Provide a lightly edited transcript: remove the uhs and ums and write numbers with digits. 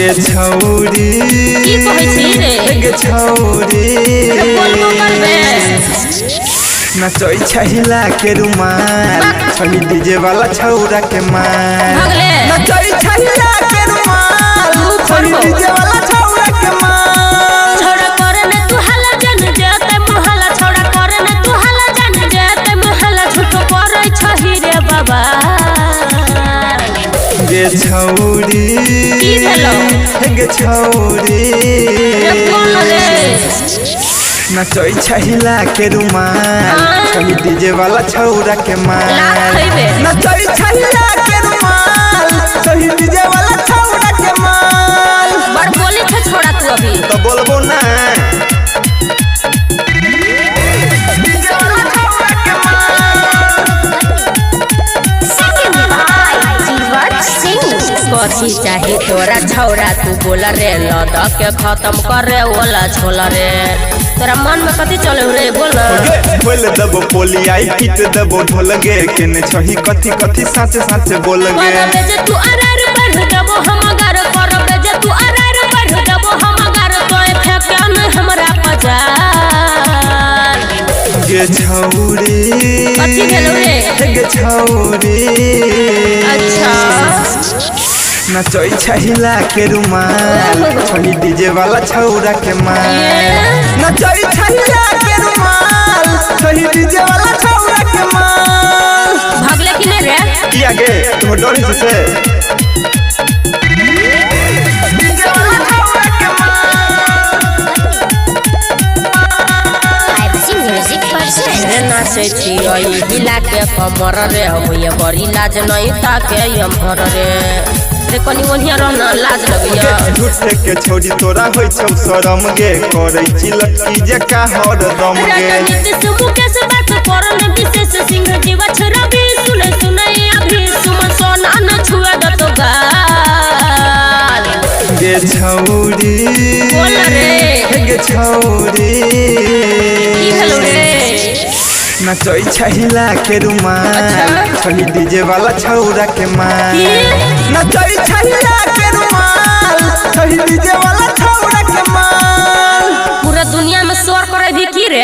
गे छौरी की कहै छी रे गे छौरी बोलबो करबे नचै छहिला के रुमाल छही डीजे वाला छौरा के माल भगले नचै छहिला के रुमाल छही डीजे वाला छौरा के माल छोड़ा करे न तू हला जन जेते मोहला छोड़ा करे न तू हला जन जेते मोहला झूठो करे छही रे बाबा गे छौरी की भेलो गे छौरी रे बोल रे नचै छहिला के रुमाल छही डीजे वाला छौरा के माल लाख खइबे नचै छहिला के रुमाल छही डीजे वाला छौरा के माल बड़ बोली छे छोड़ा तू अभी तो बोलबो ना कथी चाहे तोरा छौरा तू बोल रे लद के खत्म करे ओला छोला रे तोरा मन में कथी चले रे बोल बोल दबो पोलियाई पीट दबो ढोल गे केने छही कथी कथी साचे साचे बोल गे करबे जे तू अरार बढ़ देबो हम अगर करबे जे तू अरार बढ़ देबो हम अगर तोय फेंके न हमरा पजार गे छौरी कथी भेलो रे गे छौरी अच्छा नचै छहिला के रुमाल छही डीजे वाला छौरा के माल नचै छहिला के रुमाल छही डीजे वाला छौरा के माल भागले कि नहीं रे किया गे तुम डरी से डीजे वाला छौरा के रे नाचे छियै हिला के कमर रे हम ये बड़ी लाज नहीं ताके हम भर रे रे कनी ओनिया रहना लाज लगैया झूठे के छोड़ी तोरा होय छौ शरम गे करै छी लटकी जे का हर दम गे नीति मुकेश बात करन विशेष सिंह जीवा छरबी सुने सुने अभी सुमन सोना न छुआ दत गाल गे छौरी बोल रे गे छौरी की भेलो रे नचै छहिला के रुमाल छही डीजे वाला छौरा के माल नचै छहिला के रुमाल छही डीजे वाला छौरा के माल पूरा दुनिया में शोर करे भी की रे